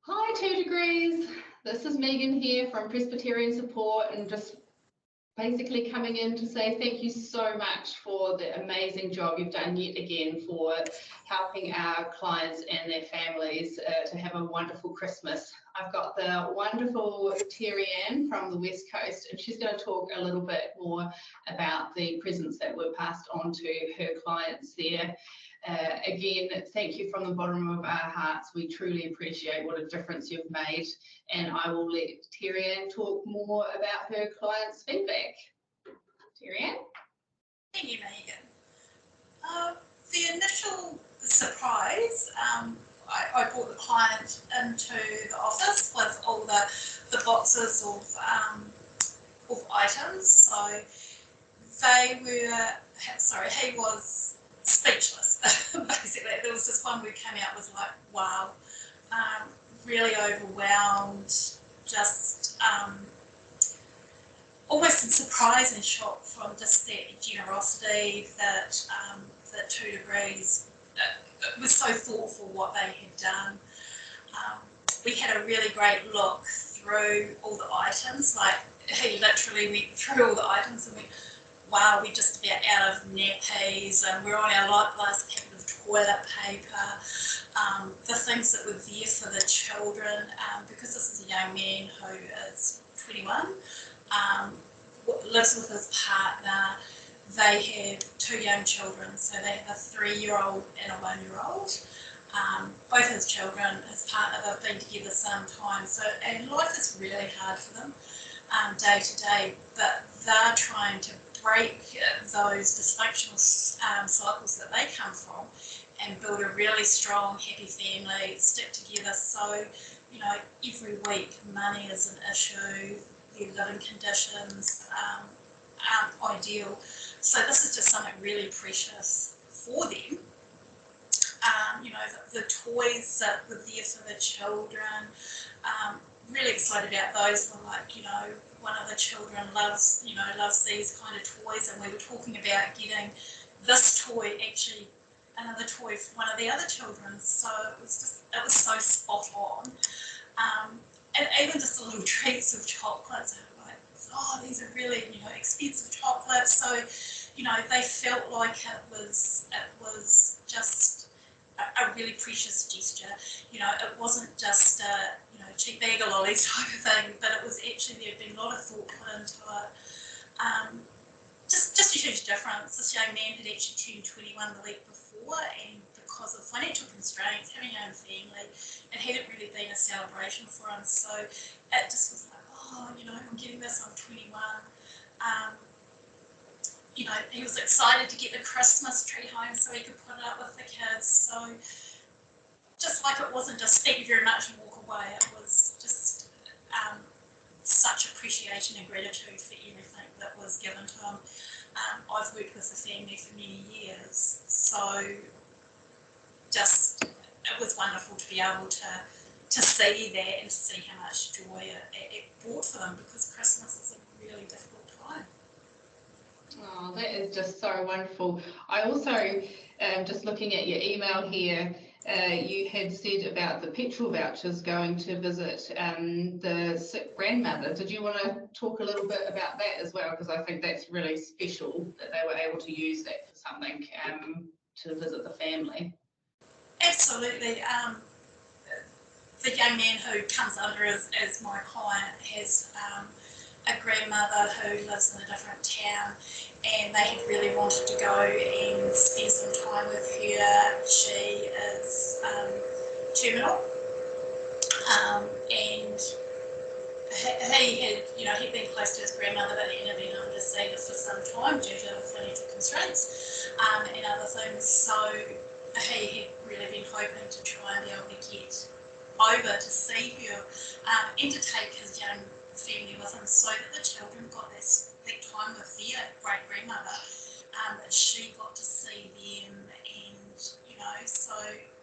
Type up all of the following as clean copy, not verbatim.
Hi, 2degrees. This is Megan here from Presbyterian Support, and just basically coming in to say thank you so much for the amazing job you've done yet again for helping our clients and their families to have a wonderful Christmas. I've got the wonderful Terry Ann from the West Coast, and she's going to talk a little bit more about the presents that were passed on to her clients there. Again, thank you from the bottom of our hearts. We truly appreciate what a difference you've made, and I will let Terry Ann talk more about her clients' feedback. Terry Ann? Thank you, Megan. The initial surprise, I brought the client into the office with all the boxes of items. So he was speechless, basically. There was just one we came out was like, wow, really overwhelmed, just almost in surprise and shock from just that generosity that 2degrees was so thoughtful what they had done. We had a really great look through all the items. Like, he literally went through all the items and went, wow, we're just about out of nappies, and we're on our last packet of toilet paper. The things that were there for the children, because this is a young man who is 21, lives with his partner. They have two young children, so they have a 3-year-old and a 1-year-old. Both his children, his partner, they've been together some time, and life is really hard for them day to day, but they're trying to break those dysfunctional cycles that they come from and build a really strong, happy family, stick together. So, every week money is an issue, their living conditions aren't ideal. So this is just something really precious for them. The toys that were there for the children, really excited about those. One of the children loves these kind of toys, and we were talking about getting this toy, actually another toy for one of the other children. So it was so spot on. And even just the little treats of chocolates, like, oh, these are really, expensive chocolates. So, they felt like it was just a really precious gesture. It wasn't just a cheap bag of lollies type of thing, but it was actually, there'd been a lot of thought put into it. Just a huge difference. This young man had actually turned 21 the week before, and because of financial constraints, having a own family, it hadn't really been a celebration for him. So it just was like, oh, I'm getting this, I'm 21. He was excited to get the Christmas tree home so he could put it up with the kids. So just like, it wasn't just thank you very much and walk away, it was just such appreciation and gratitude for everything that was given to him. I've worked with the family for many years, so just it was wonderful to be able to see that and to see how much joy it brought for them, because Christmas is a really difficult time. Oh, that is just so wonderful. I also, just looking at your email here, you had said about the petrol vouchers going to visit the sick grandmother. Did you want to talk a little bit about that as well? Because I think that's really special that they were able to use that for something to visit the family. Absolutely. The young man who comes under as my client has a grandmother who lives in a different town, and they had really wanted to go and spend some time with her. She is terminal, and he had been close to his grandmother, but he hadn't been able to see her for some time due to financial constraints and other things. So he had really been hoping to try and be able to get over to see her and to take his young family with him, so that the children got that time with their great grandmother, that she got to see them, and so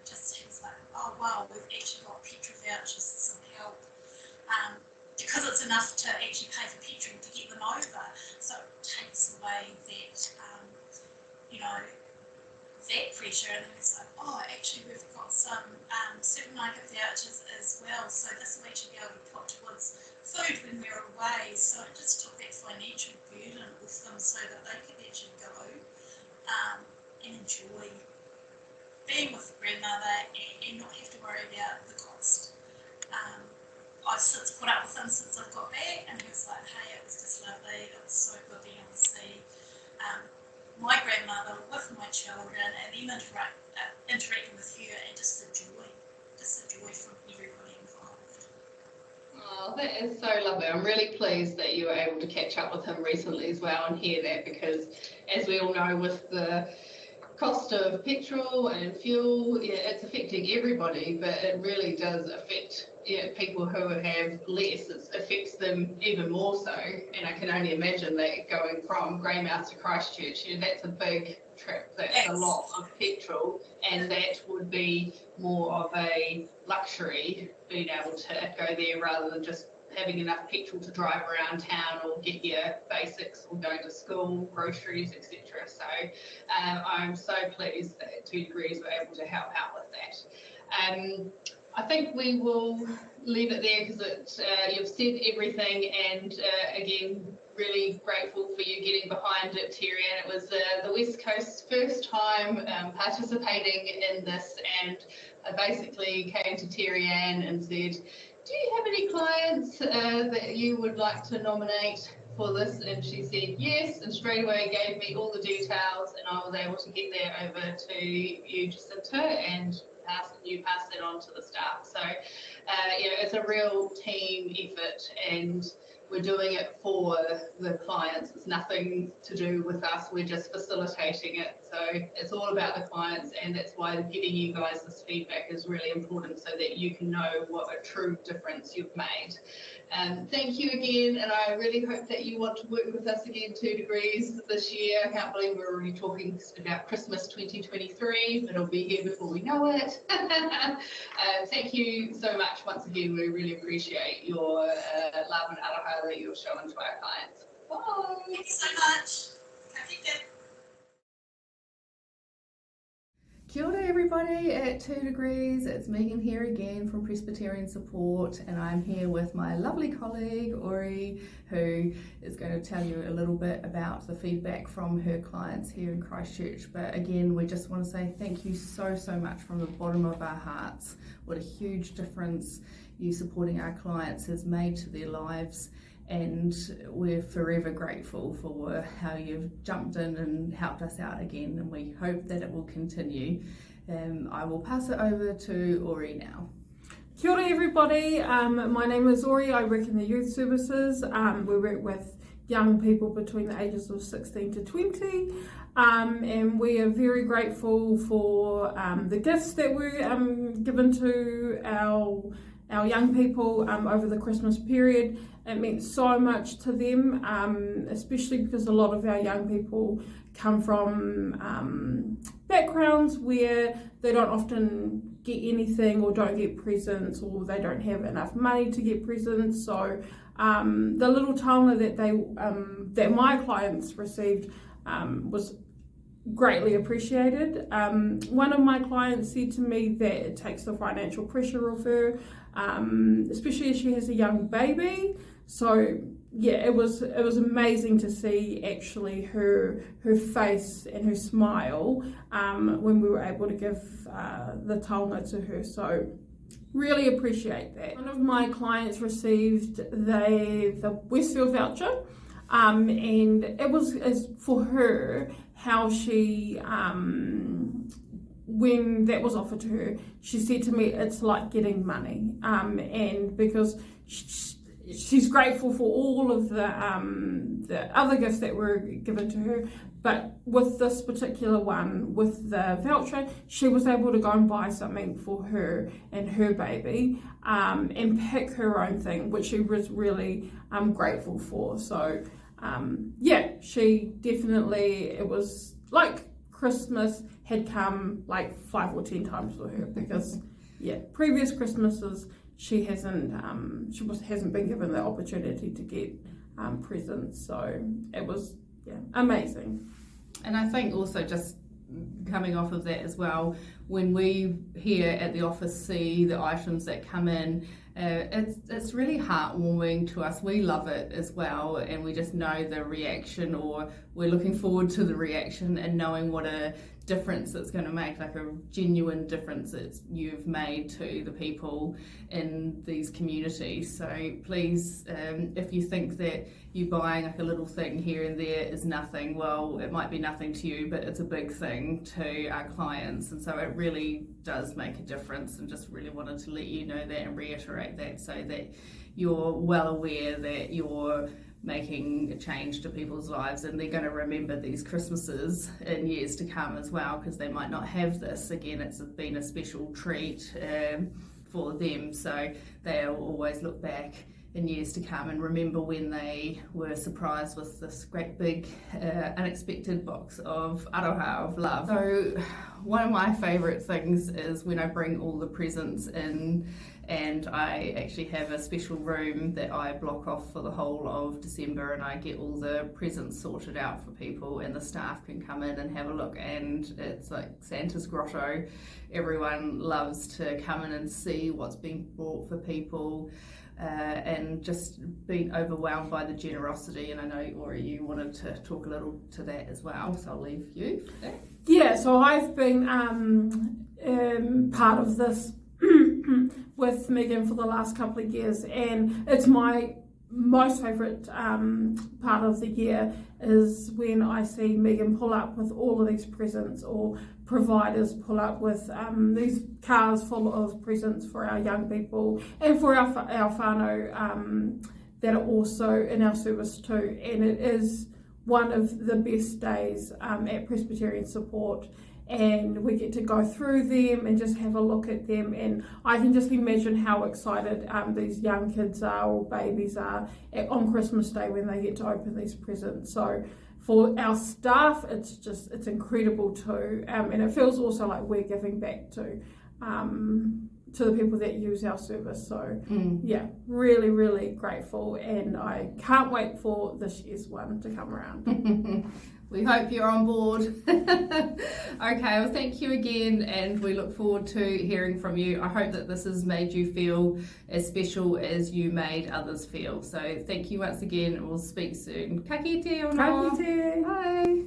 just he was like, oh wow, we've actually got petrol vouchers, some help, because it's enough to actually pay for petrol to get them over. So it takes away that that pressure, and then it's like, oh, actually we've got some supermarket vouchers as well. So this will actually be able to put towards food when we're away. So it just took that financial burden off them so that they could actually go and enjoy being with grandmother and not have to worry about the cost. I've since caught up with him since I've got back, and he was like, hey, it was just lovely, it was so good being able to see my grandmother with my children and them interacting with her, and just the joy from everybody involved. Oh, that is so lovely. I'm really pleased that you were able to catch up with him recently as well and hear that, because as we all know, with the cost of petrol and fuel, yeah, it's affecting everybody, but it really does affect people who have less. It affects them even more so, and I can only imagine that going from Greymouth to Christchurch, that's a big trip. That's a lot of petrol, and that would be more of a luxury, being able to go there rather than just having enough petrol to drive around town or get your basics or going to school, groceries, etc. So I'm so pleased that 2 Degrees were able to help out with that. I think we will leave it there, because you've said everything, and again, really grateful for you getting behind it, Terry. And it was the West Coast's first time participating in this, and I basically came to Terry Ann and said, do you have any clients that you would like to nominate for this? And she said yes, and straight away gave me all the details, and I was able to get that over to you, Jacinta, and you pass that on to the staff. So it's a real team effort, and we're doing it for the clients. It's nothing to do with us. We're just facilitating it. So it's all about the clients, and that's why giving you guys this feedback is really important, so that you can know what a true difference you've made. Thank you again, and I really hope that you want to work with us again, 2 Degrees, this year. I can't believe we're already talking about Christmas 2023, but it'll be here before we know it. Thank you so much once again. We really appreciate your love and aroha that you're showing to our clients. Bye. Thank you so much. Happy day. Kia ora everybody at 2 Degrees, it's Megan here again from Presbyterian Support, and I'm here with my lovely colleague Ori, who is going to tell you a little bit about the feedback from her clients here in Christchurch. But again, we just want to say thank you so much from the bottom of our hearts. What a huge difference you supporting our clients has made to their lives, and we're forever grateful for how you've jumped in and helped us out again, and we hope that it will continue. I will pass it over to Ori now. Kia ora everybody, my name is Ori. I work in the youth services. We work with young people between the ages of 16 to 20, and we are very grateful for the gifts that were given to our young people over the Christmas period. It meant so much to them, especially because a lot of our young people come from backgrounds where they don't often get anything or don't get presents, or they don't have enough money to get presents. So the little taonga that my clients received was greatly appreciated. One of my clients said to me that it takes the financial pressure off her, especially as she has a young baby. So yeah, it was amazing to see actually her face and her smile when we were able to give the taonga to her. So really appreciate that. One of my clients received the Westfield voucher, and it was for her how she when that was offered to her, she said to me, it's like getting money, and because she's grateful for all of the other gifts that were given to her, but with this particular one, with the voucher, she was able to go and buy something for her and her baby, and pick her own thing, which she was really grateful for. So yeah, she definitely, it was like Christmas had come like 5 or 10 times for her, because yeah, previous Christmases she hasn't been given the opportunity to get presents. So it was amazing. And I think also, just coming off of that as well, when we here at the office see the items that come in, it's really heartwarming to us. We love it as well, and we just know the reaction, or we're looking forward to the reaction and knowing what a difference it's going to make, like a genuine difference that you've made to the people in these communities. So please, if you think that you buying like a little thing here and there is nothing, well, it might be nothing to you, but it's a big thing to our clients, and so it really does make a difference. And just really wanted to let you know that and reiterate that, so that you're well aware that you're making a change to people's lives, and they're going to remember these Christmases in years to come as well, because they might not have this again. It's been a special treat for them, so they'll always look back in years to come and remember when they were surprised with this great big unexpected box of aroha, of love. So one of my favourite things is when I bring all the presents in, and I actually have a special room that I block off for the whole of December, and I get all the presents sorted out for people, and the staff can come in and have a look, and it's like Santa's grotto. Everyone loves to come in and see what's being bought for people, and just being overwhelmed by the generosity. And I know, Ori, you wanted to talk a little to that as well, so I'll leave you for that. Yeah, so I've been part of this with Megan for the last couple of years, and it's my most favourite part of the year is when I see Megan pull up with all of these presents, or providers pull up with these cars full of presents for our young people and for our whānau that are also in our service too. And it is one of the best days at Presbyterian Support, and we get to go through them and just have a look at them, and I can just imagine how excited these young kids are, or babies are, on Christmas Day when they get to open these presents. So for our staff, it's incredible too, and it feels also like we're giving back to the people that use our service. So yeah, really, really grateful, and I can't wait for this year's one to come around. We hope you're on board. Okay, well, thank you again, and we look forward to hearing from you. I hope that this has made you feel as special as you made others feel. So thank you once again, and we'll speak soon. Ka kite, Ka kite. Bye.